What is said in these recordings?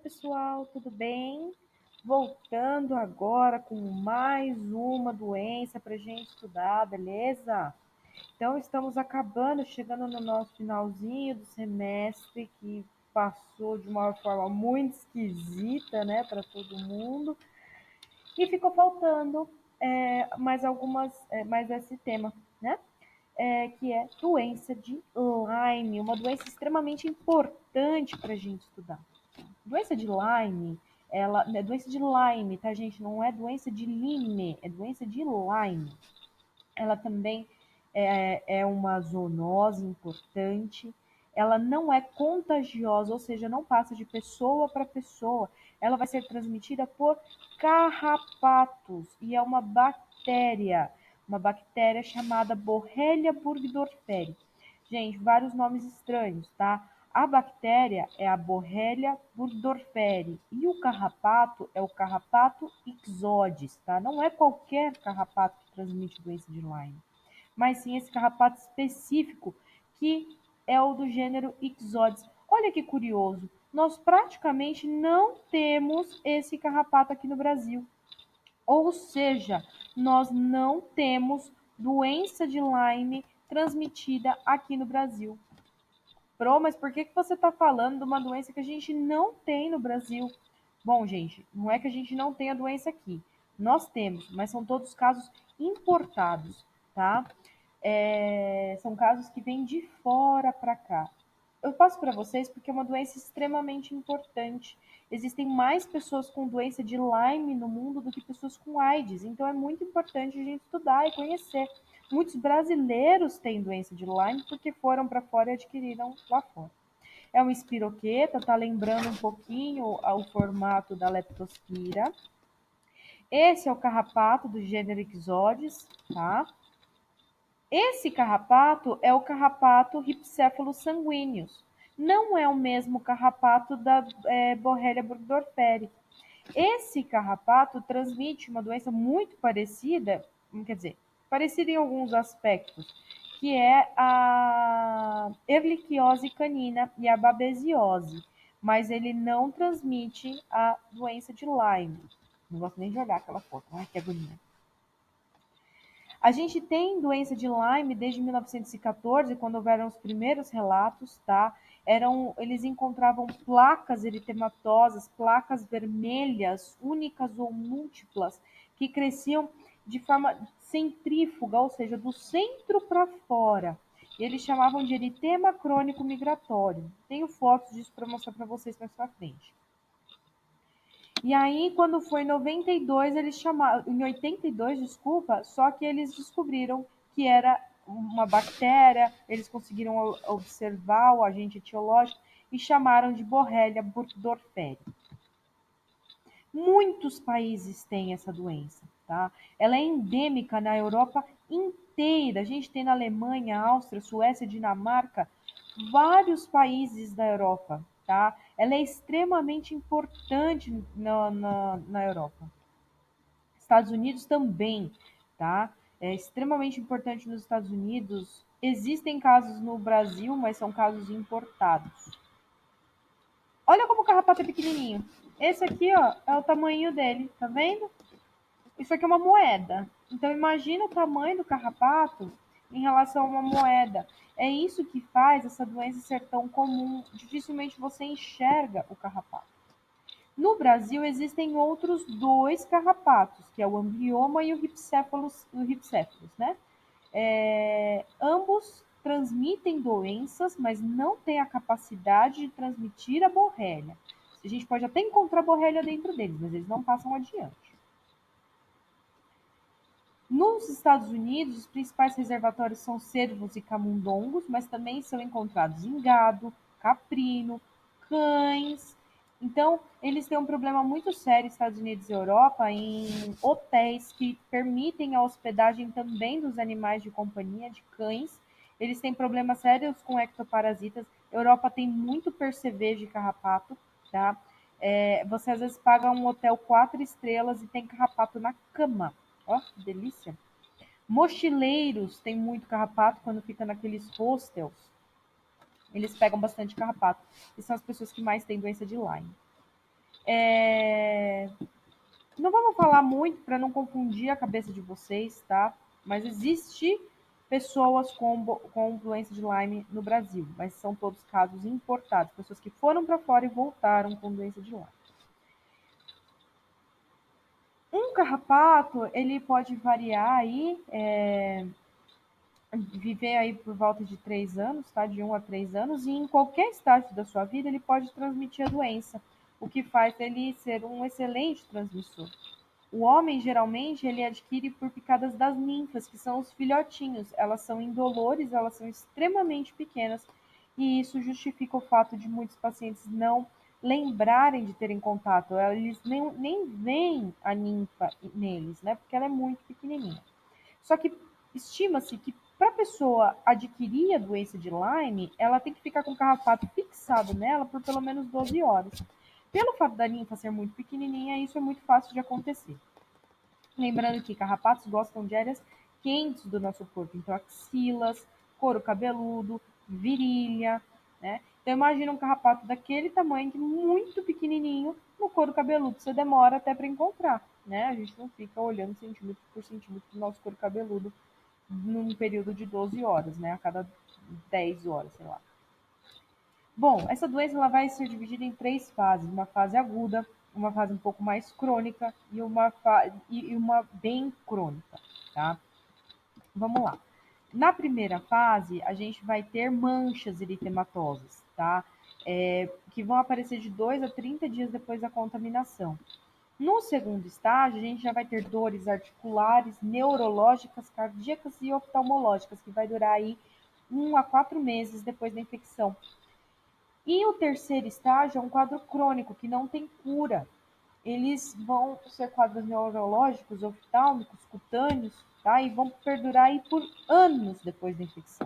pessoal, tudo bem? Voltando agora com mais uma doença para a gente estudar, beleza? Então, estamos acabando, chegando no nosso finalzinho do semestre, que passou de uma forma muito esquisita, né, para todo mundo, e ficou faltando mais esse tema, né? Que é doença de Lyme, uma doença extremamente importante para a gente estudar. Doença de Lyme, ela é doença de Lyme, tá, gente? Não é doença de Lyme, é doença de Lyme. Ela também é uma zoonose importante. Ela não é contagiosa, ou seja, não passa de pessoa para pessoa. Ela vai ser transmitida por carrapatos e é uma bactéria chamada Borrelia burgdorferi. Gente, vários nomes estranhos, tá? A bactéria é a Borrelia burgdorferi e o carrapato é o Carrapato ixodes, tá? Não é qualquer carrapato que transmite doença de Lyme, mas sim esse carrapato específico que é o do gênero Ixodes. Olha que curioso, nós praticamente não temos esse carrapato aqui no Brasil. Ou seja, nós não temos doença de Lyme transmitida aqui no Brasil. Pro, mas por que você está falando de uma doença que a gente não tem no Brasil? Bom, gente, não é que a gente não tenha doença aqui. Nós temos, mas são todos casos importados, tá? São casos que vêm de fora para cá. Eu passo para vocês porque é uma doença extremamente importante. Existem mais pessoas com doença de Lyme no mundo do que pessoas com AIDS. Então é muito importante a gente estudar e conhecer. Muitos brasileiros têm doença de Lyme porque foram para fora e adquiriram lá fora. É uma espiroqueta, tá lembrando um pouquinho o formato da leptospira. Esse é o carrapato do gênero Ixodes, tá? Esse carrapato é o carrapato Rhipicephalus sanguineus. Não é o mesmo carrapato da Borrelia burgdorferi. Esse carrapato transmite uma doença muito parecida, quer dizer, parecida em alguns aspectos, que é a erliquiose canina e a babesiose, mas ele não transmite a doença de Lyme. Não gosto nem de olhar aquela foto. Ai, que agonia. A gente tem doença de Lyme desde 1914, quando houveram os primeiros relatos, tá? Eles encontravam placas eritematosas, placas vermelhas, únicas ou múltiplas, que cresciam de forma centrífuga, ou seja, do centro para fora. Eles chamavam de eritema crônico migratório. Tenho fotos disso para mostrar para vocês mais para frente. E aí, quando foi em 92, eles chamaram, em 82, desculpa, só que eles descobriram que era uma bactéria, eles conseguiram observar o agente etiológico e chamaram de Borrelia burgdorferi. Muitos países têm essa doença, tá? Ela é endêmica na Europa inteira. A gente tem na Alemanha, Áustria, Suécia, Dinamarca, vários países da Europa, tá? Ela é extremamente importante na Europa. Estados Unidos também, tá? É extremamente importante nos Estados Unidos. Existem casos no Brasil, mas são casos importados. Olha como o carrapato é pequenininho. Esse aqui, ó, é o tamanho dele, tá vendo? Isso aqui é uma moeda. Então imagina o tamanho do carrapato em relação a uma moeda. É isso que faz essa doença ser tão comum. Dificilmente você enxerga o carrapato. No Brasil existem outros dois carrapatos, que é o amblioma e o ripséfalos, né? Ambos transmitem doenças, mas não têm a capacidade de transmitir a borrélia. A gente pode até encontrar borrélia dentro deles, mas eles não passam adiante. Nos Estados Unidos, os principais reservatórios são cervos e camundongos, mas também são encontrados em gado, caprino, cães. Então, eles têm um problema muito sério, Estados Unidos e Europa, em hotéis que permitem a hospedagem também dos animais de companhia, de cães. Eles têm problemas sérios com ectoparasitas. Europa tem muito percevejo e carrapato, tá? Você às vezes paga um hotel 4 estrelas e tem carrapato na cama. Ó, que delícia. Mochileiros tem muito carrapato quando fica naqueles hostels. Eles pegam bastante carrapato. E são as pessoas que mais têm doença de Lyme. Não vamos falar muito para não confundir a cabeça de vocês, tá? Mas existe pessoas com doença de Lyme no Brasil, mas são todos casos importados, pessoas que foram para fora e voltaram com doença de Lyme. Um carrapato, ele pode variar aí, viver aí por volta de 3 anos, tá? De 1 a 3 anos, e em qualquer estágio da sua vida ele pode transmitir a doença, o que faz ele ser um excelente transmissor. O homem, geralmente, ele adquire por picadas das ninfas, que são os filhotinhos. Elas são indolores, elas são extremamente pequenas, e isso justifica o fato de muitos pacientes não lembrarem de terem contato. Eles nem veem a ninfa neles, né? Porque ela é muito pequenininha. Só que estima-se que para a pessoa adquirir a doença de Lyme, ela tem que ficar com o carrapato fixado nela por pelo menos 12 horas. Pelo fato da ninfa ser muito pequenininha, isso é muito fácil de acontecer. Lembrando que carrapatos gostam de áreas quentes do nosso corpo, então axilas, couro cabeludo, virilha, né? Então imagina um carrapato daquele tamanho, muito pequenininho, no couro cabeludo. Você demora até para encontrar, né? A gente não fica olhando centímetro por centímetro do nosso couro cabeludo num período de 12 horas, né? A cada 10 horas, sei lá. Bom, essa doença ela vai ser dividida em 3 fases: uma fase aguda, uma fase um pouco mais crônica e uma bem crônica, tá? Vamos lá. Na primeira fase, a gente vai ter manchas eritematosas, tá? Que vão aparecer de 2 a 30 dias depois da contaminação. No segundo estágio, a gente já vai ter dores articulares, neurológicas, cardíacas e oftalmológicas, que vai durar aí 1 a 4 meses depois da infecção. E o terceiro estágio é um quadro crônico, que não tem cura. Eles vão ser quadros neurológicos, oftálmicos, cutâneos, tá? E vão perdurar aí por anos depois da infecção.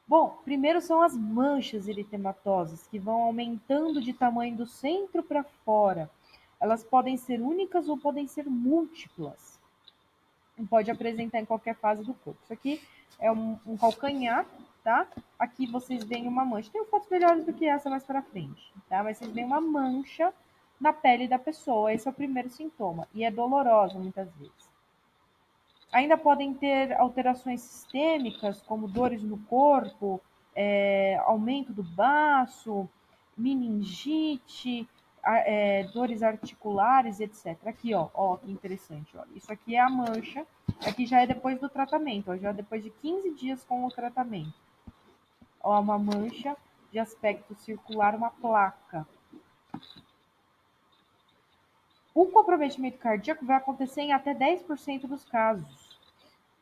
Bom, primeiro são as manchas eritematosas, que vão aumentando de tamanho do centro para fora. Elas podem ser únicas ou podem ser múltiplas. E pode apresentar em qualquer fase do corpo. Isso aqui é um calcanhar, tá? Aqui vocês veem uma mancha. Tem fotos melhores do que essa mais para frente, tá? Mas vocês veem uma mancha na pele da pessoa. Esse é o primeiro sintoma. E é dolorosa muitas vezes. Ainda podem ter alterações sistêmicas, como dores no corpo, aumento do baço, meningite, dores articulares, etc. Aqui, ó, que interessante. Ó. Isso aqui é a mancha. Aqui já é depois do tratamento, ó, já é depois de 15 dias com o tratamento. Ó, uma mancha de aspecto circular, uma placa. O comprometimento cardíaco vai acontecer em até 10% dos casos,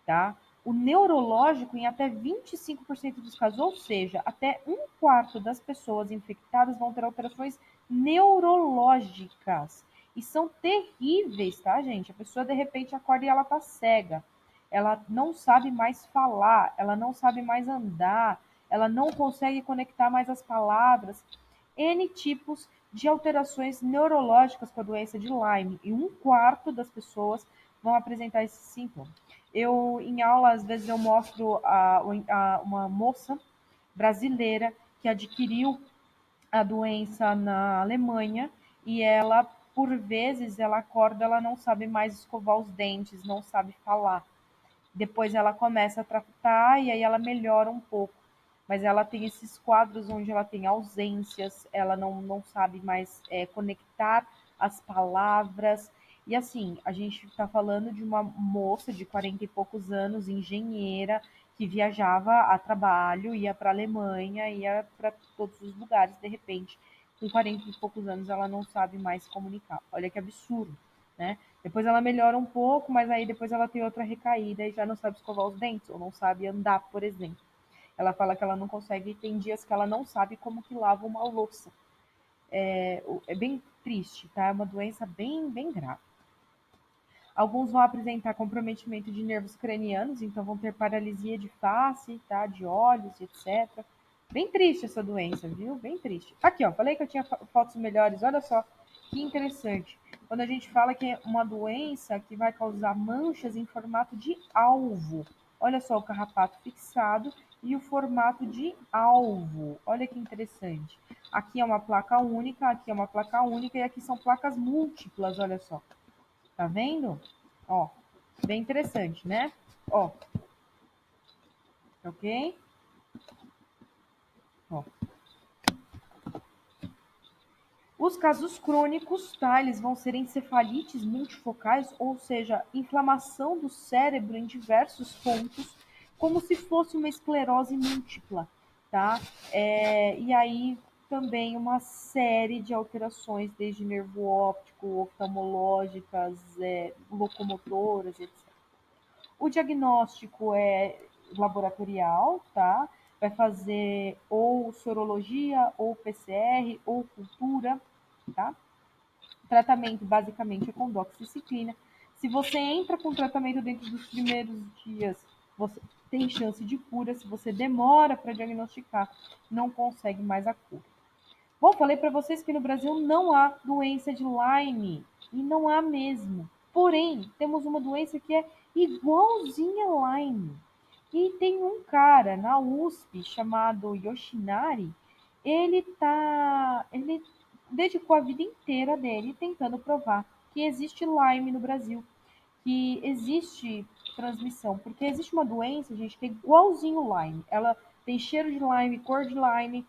tá? O neurológico em até 25% dos casos, ou seja, até 1/4 das pessoas infectadas vão ter alterações neurológicas. E são terríveis, tá, gente? A pessoa, de repente, acorda e ela tá cega. Ela não sabe mais falar, ela não sabe mais andar, ela não consegue conectar mais as palavras. N tipos de alterações neurológicas com a doença de Lyme. E 1/4 das pessoas vão apresentar esse sintoma. Em aula, às vezes, eu mostro uma moça brasileira que adquiriu a doença na Alemanha e ela, por vezes, ela acorda, ela não sabe mais escovar os dentes, não sabe falar. Depois ela começa a tratar e aí ela melhora um pouco. Mas ela tem esses quadros onde ela tem ausências, ela não sabe mais conectar as palavras. E assim, a gente está falando de uma moça de 40 e poucos anos, engenheira, que viajava a trabalho, ia para a Alemanha, ia para todos os lugares, de repente, com 40 e poucos anos, ela não sabe mais se comunicar. Olha que absurdo, né? Depois ela melhora um pouco, mas aí depois ela tem outra recaída e já não sabe escovar os dentes, ou não sabe andar, por exemplo. Ela fala que ela não consegue, tem dias que ela não sabe como que lava uma louça. É bem triste, tá? É uma doença bem grave. Alguns vão apresentar comprometimento de nervos cranianos, então vão ter paralisia de face, tá? De olhos, etc. Bem triste essa doença, viu? Bem triste. Aqui, ó, falei que eu tinha fotos melhores, olha só que interessante. Quando a gente fala que é uma doença que vai causar manchas em formato de alvo. Olha só o carrapato fixado e o formato de alvo. Olha que interessante. Aqui é uma placa única, aqui é uma placa única e aqui são placas múltiplas, olha só. Tá vendo? Ó, bem interessante, né? Ó, ok? Ó. Os casos crônicos, tá? Eles vão ser encefalites multifocais, ou seja, inflamação do cérebro em diversos pontos, como se fosse uma esclerose múltipla, tá? E aí também uma série de alterações, desde nervo óptico, oftalmológicas, locomotoras, etc. O diagnóstico é laboratorial, tá? Vai fazer ou sorologia, ou PCR, ou cultura, tá? Tratamento basicamente é com doxiciclina. Se você entra com tratamento dentro dos primeiros dias, você tem chance de cura. Se você demora para diagnosticar, não consegue mais a cura. Bom, falei para vocês que no Brasil não há doença de Lyme, e não há mesmo. Porém, temos uma doença que é igualzinha a Lyme. E tem um cara na USP chamado Yoshinari, ele dedicou a vida inteira dele tentando provar que existe Lyme no Brasil, que existe transmissão, porque existe uma doença, gente, que é igualzinho Lyme. Ela tem cheiro de Lyme, cor de Lyme,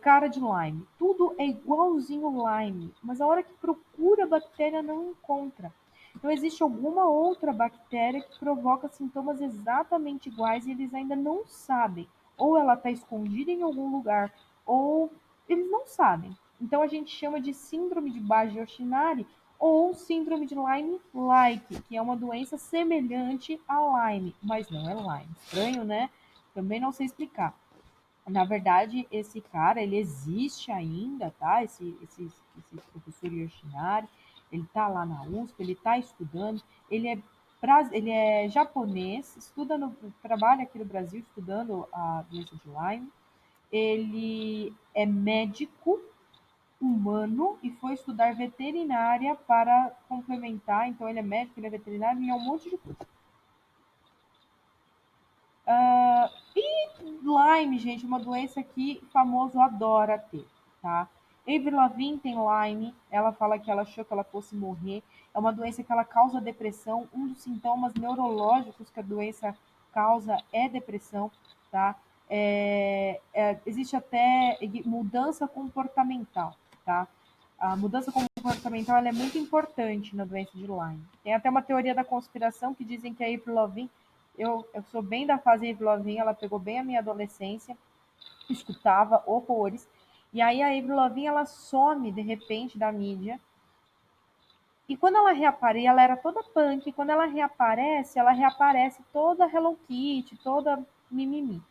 cara de Lyme. Tudo é igualzinho Lyme, mas a hora que procura a bactéria não encontra. Então existe alguma outra bactéria que provoca sintomas exatamente iguais e eles ainda não sabem. Ou ela está escondida em algum lugar, ou eles não sabem. Então a gente chama de síndrome de Budd-Yoshinari ou síndrome de Lyme-like, que é uma doença semelhante a Lyme, mas não é Lyme. Estranho, né? Também não sei explicar. Na verdade, esse cara, ele existe ainda, tá? Esse professor Yoshinari, ele tá lá na USP, ele tá estudando, ele é japonês, trabalha aqui no Brasil estudando a doença de Lyme. Ele é médico humano e foi estudar veterinária para complementar. Então, ele é médico, ele é veterinário e é um monte de coisa. Lyme, gente, é uma doença que famoso adora ter, tá? Avril Lavigne tem Lyme, ela fala que ela achou que ela fosse morrer. É uma doença que ela causa depressão. Um dos sintomas neurológicos que a doença causa é depressão, tá? Existe até mudança comportamental, tá? A mudança comportamental ela é muito importante na doença de Lyme. Tem até uma teoria da conspiração que dizem que a Avril Lavigne eu sou bem da fase Avril Lavigne, ela pegou bem a minha adolescência, escutava horrores. E aí a Avril Lavigne, ela some de repente da mídia. E quando ela reaparece, ela era toda punk, e quando ela reaparece toda Hello Kitty, toda mimimi.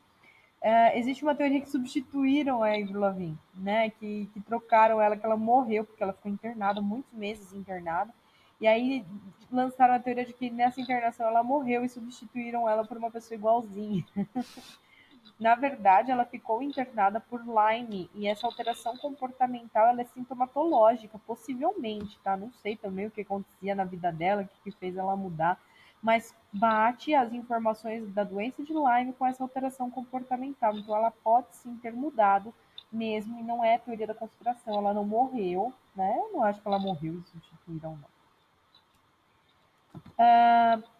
Existe uma teoria que substituíram a Avril Lavigne, né? Que trocaram ela, que ela morreu, porque ela ficou internada, muitos meses internada. E aí lançaram a teoria de que nessa internação ela morreu e substituíram ela por uma pessoa igualzinha. Na verdade, ela ficou internada por Lyme e essa alteração comportamental ela é sintomatológica, possivelmente, tá? Não sei também o que acontecia na vida dela, o que fez ela mudar, mas bate as informações da doença de Lyme com essa alteração comportamental. Então, ela pode sim ter mudado mesmo, e não é teoria da conspiração. Ela não morreu, né? Eu não acho que ela morreu e substituíram, não.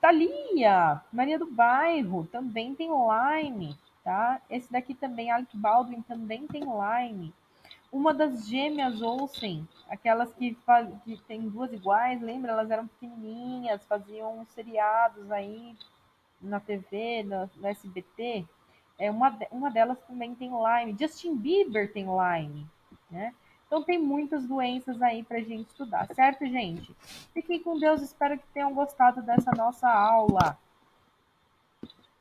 Thalia, Maria do Bairro, também tem Lyme, tá? Esse daqui também, Alec Baldwin, também tem Lyme. Uma das gêmeas Olsen, aquelas que tem duas iguais, lembra? Elas eram pequenininhas, faziam seriados aí na TV, no SBT. Uma delas também tem Lyme. Justin Bieber tem Lyme, né? Então tem muitas doenças aí pra gente estudar, certo, gente? Fiquem com Deus, espero que tenham gostado dessa nossa aula.